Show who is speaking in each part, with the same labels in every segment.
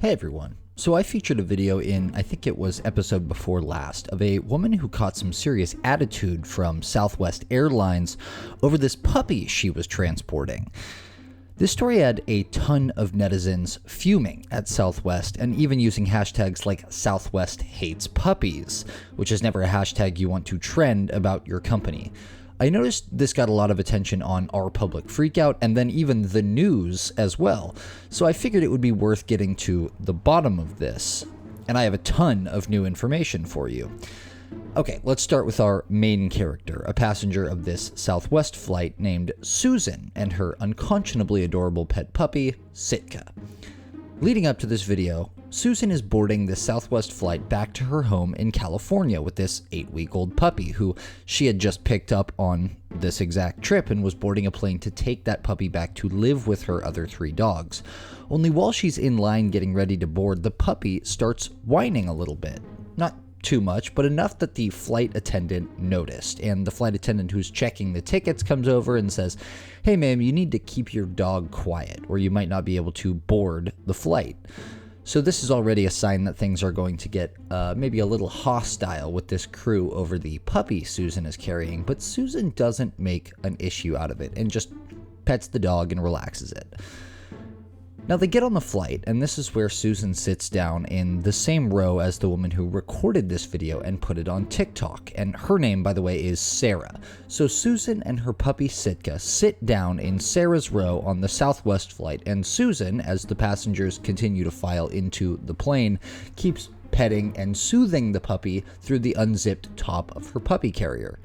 Speaker 1: Hey everyone. So I featured a video in, I think it was episode before last, of a woman who caught some serious attitude from Southwest Airlines over this puppy she was transporting. This story had a ton of netizens fuming at Southwest and even using hashtags like Southwest hates puppies, which is never a hashtag you want to trend about your company. I noticed this got a lot of attention on our Public Freakout and then even the news as well, so I figured it would be worth getting to the bottom of this, and I have a ton of new information for you. Okay, let's start with our main character, a passenger of this Southwest flight named Susan and her unconscionably adorable pet puppy, Sitka. Leading up to this video, Susan is boarding the Southwest flight back to her home in California with this 8-week-old puppy who she had just picked up on this exact trip and was boarding a plane to take that puppy back to live with her other 3 dogs. Only while she's in line getting ready to board, the puppy starts whining a little bit. Not too much, but enough that the flight attendant noticed, and the flight attendant who's checking the tickets comes over and says, "Hey ma'am, you need to keep your dog quiet or you might not be able to board the flight." So this is already a sign that things are going to get maybe a little hostile with this crew over the puppy Susan is carrying, but Susan doesn't make an issue out of it and just pets the dog and relaxes it. Now they get on the flight, and this is where Susan sits down in the same row as the woman who recorded this video and put it on TikTok, and her name, by the way, is Sarah. So Susan and her puppy Sitka sit down in Sarah's row on the Southwest flight, and Susan, as the passengers continue to file into the plane, keeps petting and soothing the puppy through the unzipped top of her puppy carrier.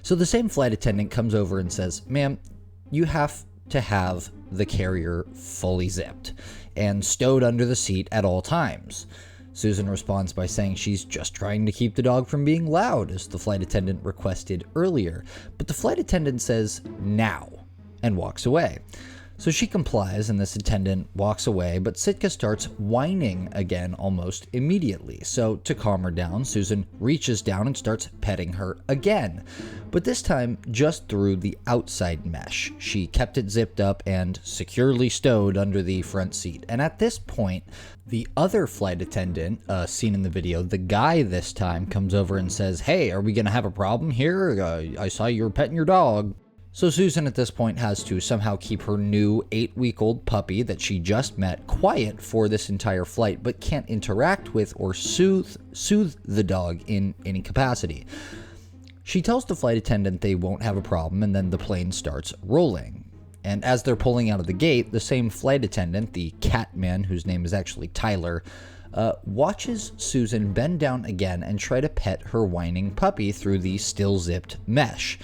Speaker 1: So the same flight attendant comes over and says, "Ma'am, you have to have the carrier fully zipped and stowed under the seat at all times." Susan responds by saying she's just trying to keep the dog from being loud, as the flight attendant requested earlier, but the flight attendant says now and walks away. So she complies and this attendant walks away, but Sitka starts whining again almost immediately. So to calm her down, Susan reaches down and starts petting her again, but this time just through the outside mesh. She kept it zipped up and securely stowed under the front seat. And at this point, the other flight attendant, seen in the video, the guy this time, comes over and says, "Hey, are we gonna have a problem here? I saw you were petting your dog." So Susan at this point has to somehow keep her new 8-week-old puppy that she just met quiet for this entire flight, but can't interact with or soothe the dog in any capacity. She tells the flight attendant they won't have a problem, and then the plane starts rolling. And as they're pulling out of the gate, the same flight attendant, the cat man, whose name is actually Tyler, watches Susan bend down again and try to pet her whining puppy through the still zipped mesh.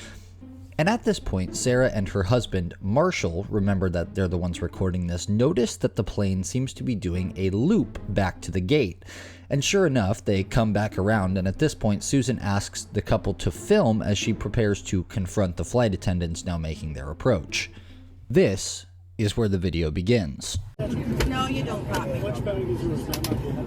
Speaker 1: And at this point, Sarah and her husband, Marshall, remember that they're the ones recording this, notice that the plane seems to be doing a loop back to the gate. And sure enough, they come back around, and at this point, Susan asks the couple to film as she prepares to confront the flight attendants now making their approach. This is where the video begins.
Speaker 2: No, you don't got me.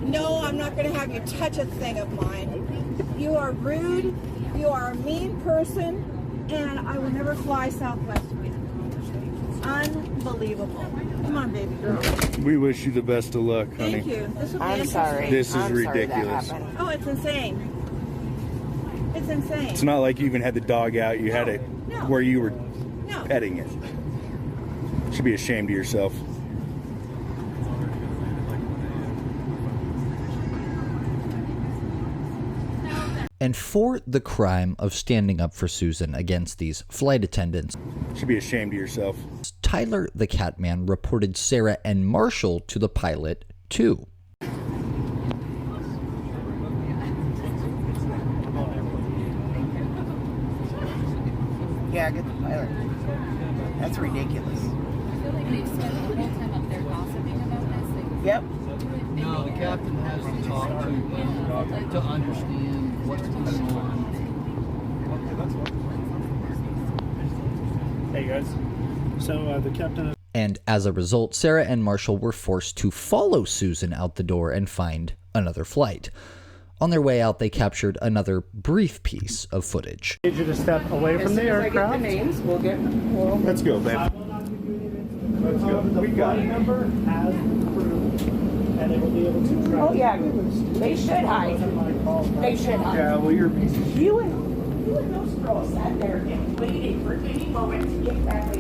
Speaker 2: No, I'm not going to have you touch a thing of mine. You are rude, you are a mean person, and I will never fly Southwest with you. Unbelievable. Come on, baby girl.
Speaker 3: We wish you the best of luck, honey.
Speaker 2: Thank you. This will be
Speaker 4: I'm sorry.
Speaker 3: This is
Speaker 4: I'm sorry
Speaker 3: ridiculous.
Speaker 4: that happened.
Speaker 2: Oh, it's insane. It's insane.
Speaker 3: It's not like you even had the dog out. You had it where you were petting it. You should be ashamed of yourself.
Speaker 1: And for the crime of standing up for Susan against these flight attendants,
Speaker 3: You should be ashamed of yourself.
Speaker 1: Tyler the Catman reported Sarah and Marshall to the pilot too.
Speaker 4: Yeah, get the pilot. That's ridiculous.
Speaker 5: They've spent the whole time up there gossiping about this.
Speaker 4: Yep.
Speaker 6: No, the captain has to talk to understand what's going on.
Speaker 7: Hey guys, so the captain.
Speaker 1: And as a result, Sarah and Marshall were forced to follow Susan out the door and find another flight. On their way out, they captured another brief piece of footage.
Speaker 7: I need you to step away from the aircraft.
Speaker 4: As soon as I get the names, we'll
Speaker 3: Let's go, babe. Let's go. We got it.
Speaker 7: Number as approved. and they will be able to track.
Speaker 4: Oh yeah, they should hide. They should hide.
Speaker 3: Yeah, well, you're.
Speaker 4: You and those girls sat there and waited for any moment to get that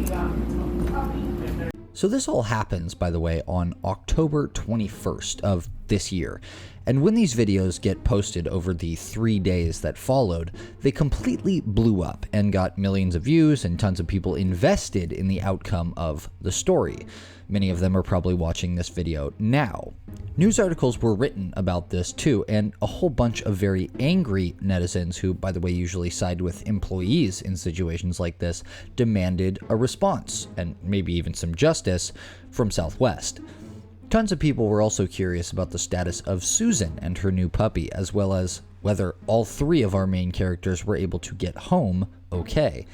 Speaker 4: puppy.
Speaker 1: So this all happens, by the way, on October 21st of this year. And when these videos get posted over the 3 days that followed, they completely blew up and got millions of views and tons of people invested in the outcome of the story. Many of them are probably watching this video now. News articles were written about this too, and a whole bunch of very angry netizens, who, by the way, usually side with employees in situations like this, demanded a response, and maybe even some justice, from Southwest. Tons of people were also curious about the status of Susan and her new puppy, as well as whether all 3 of our main characters were able to get home okay.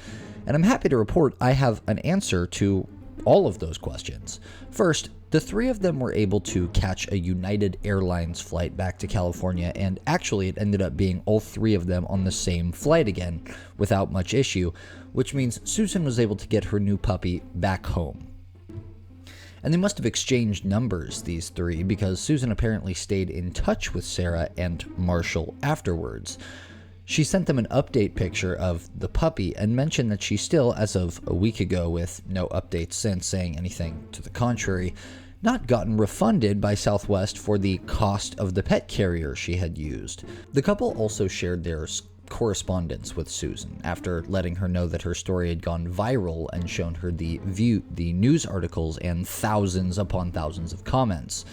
Speaker 1: And I'm happy to report I have an answer to all of those questions. First, the 3 of them were able to catch a United Airlines flight back to California, and actually it ended up being all 3 of them on the same flight again without much issue, which means Susan was able to get her new puppy back home. And they must have exchanged numbers, these 3, because Susan apparently stayed in touch with Sarah and Marshall afterwards. She sent them an update picture of the puppy and mentioned that she still, as of a week ago, with no updates since saying anything to the contrary, not gotten refunded by Southwest for the cost of the pet carrier she had used. The couple also shared their correspondence with Susan after letting her know that her story had gone viral and shown her the news articles and thousands upon thousands of comments.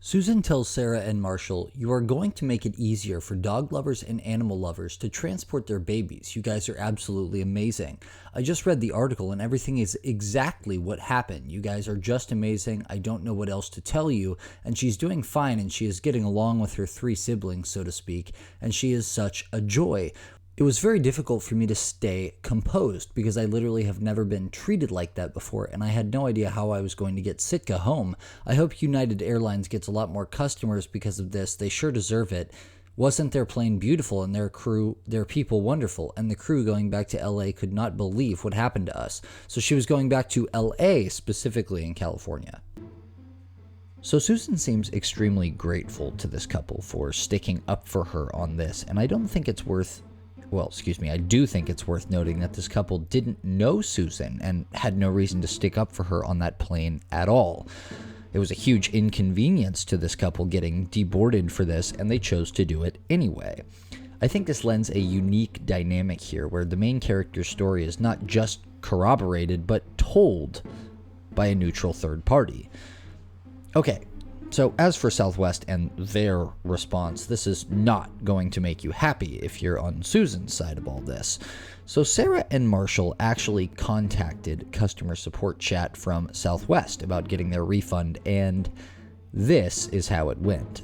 Speaker 1: Susan tells Sarah and Marshall, "You are going to make it easier for dog lovers and animal lovers to transport their babies. You guys are absolutely amazing. I just read the article and everything is exactly what happened. You guys are just amazing. I don't know what else to tell you. And she's doing fine, and she is getting along with her 3 siblings, so to speak, and she is such a joy. It was very difficult for me to stay composed because I literally have never been treated like that before, and I had no idea how I was going to get Sitka home. I hope United Airlines gets a lot more customers because of this. They sure deserve it. Wasn't their plane beautiful and their people wonderful? And the crew going back to LA could not believe what happened to us." So she was going back to LA, specifically in California. So Susan seems extremely grateful to this couple for sticking up for her on this, and I do think it's worth noting that this couple didn't know Susan and had no reason to stick up for her on that plane at all. It was a huge inconvenience to this couple getting deboarded for this, and they chose to do it anyway. I think this lends a unique dynamic here, where the main character's story is not just corroborated, but told by a neutral third party. Okay, so as for Southwest and their response, this is not going to make you happy if you're on Susan's side of all this. So Sarah and Marshall actually contacted customer support chat from Southwest about getting their refund, and this is how it went.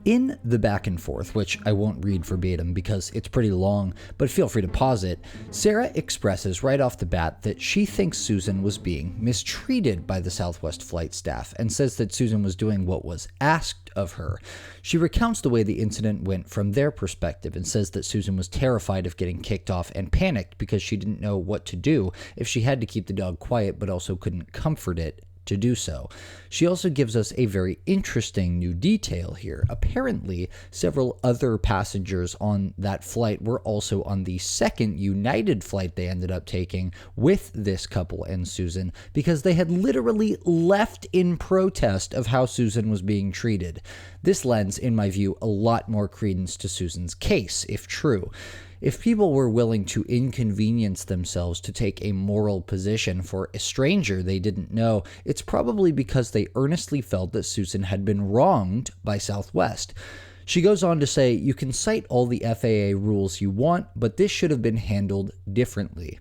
Speaker 1: In the back and forth, which I won't read verbatim because it's pretty long, but feel free to pause it, Sarah expresses right off the bat that she thinks Susan was being mistreated by the Southwest flight staff and says that Susan was doing what was asked of her. She recounts the way the incident went from their perspective and says that Susan was terrified of getting kicked off and panicked because she didn't know what to do if she had to keep the dog quiet but also couldn't comfort it to do so. She also gives us a very interesting new detail here. Apparently, several other passengers on that flight were also on the second United flight they ended up taking with this couple and Susan, because they had literally left in protest of how Susan was being treated. This lends, in my view, a lot more credence to Susan's case, if true. If people were willing to inconvenience themselves to take a moral position for a stranger they didn't know, it's probably because they earnestly felt that Susan had been wronged by Southwest. She goes on to say, "You can cite all the FAA rules you want, but this should have been handled differently.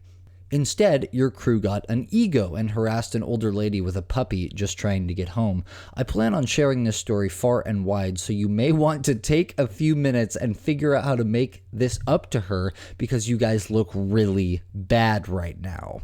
Speaker 1: Instead, your crew got an ego and harassed an older lady with a puppy just trying to get home. I plan on sharing this story far and wide, so you may want to take a few minutes and figure out how to make this up to her, because you guys look really bad right now."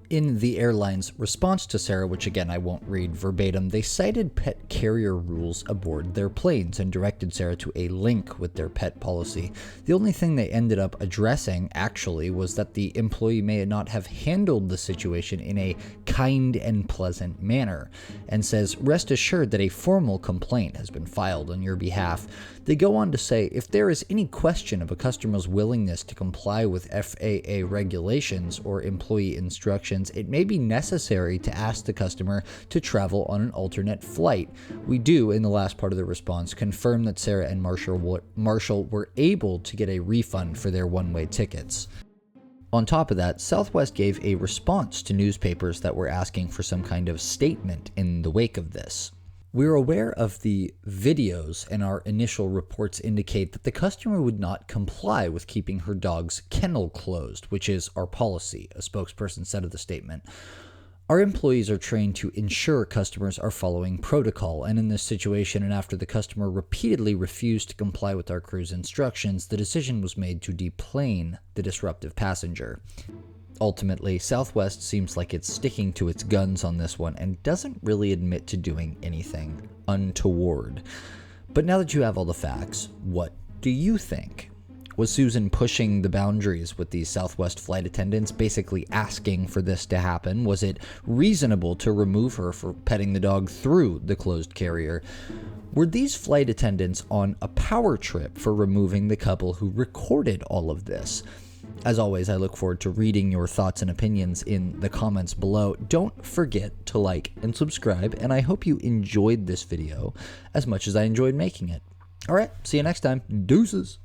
Speaker 1: In the airline's response to Sarah, which again I won't read verbatim, they cited pet carrier rules aboard their planes and directed Sarah to a link with their pet policy. The only thing they ended up addressing, actually, was that the employee may not have handled the situation in a kind and pleasant manner, and says, rest assured that a formal complaint has been filed on your behalf. They go on to say, if there is any question of a customer's willingness to comply with FAA regulations or employee instructions, it may be necessary to ask the customer to travel on an alternate flight. We do, in the last part of the response, confirm that Sarah and Marshall were able to get a refund for their one-way tickets. On top of that, Southwest gave a response to newspapers that were asking for some kind of statement in the wake of this. We're aware of the videos, and our initial reports indicate that the customer would not comply with keeping her dog's kennel closed, which is our policy, a spokesperson said of the statement. Our employees are trained to ensure customers are following protocol, and in this situation, and after the customer repeatedly refused to comply with our crew's instructions, the decision was made to deplane the disruptive passenger. Ultimately, Southwest seems like it's sticking to its guns on this one and doesn't really admit to doing anything untoward. But now that you have all the facts, what do you think? Was Susan pushing the boundaries with these Southwest flight attendants, basically asking for this to happen? Was it reasonable to remove her for petting the dog through the closed carrier? Were these flight attendants on a power trip for removing the couple who recorded all of this? As always, I look forward to reading your thoughts and opinions in the comments below. Don't forget to like and subscribe, and I hope you enjoyed this video as much as I enjoyed making it. Alright, see you next time. Deuces!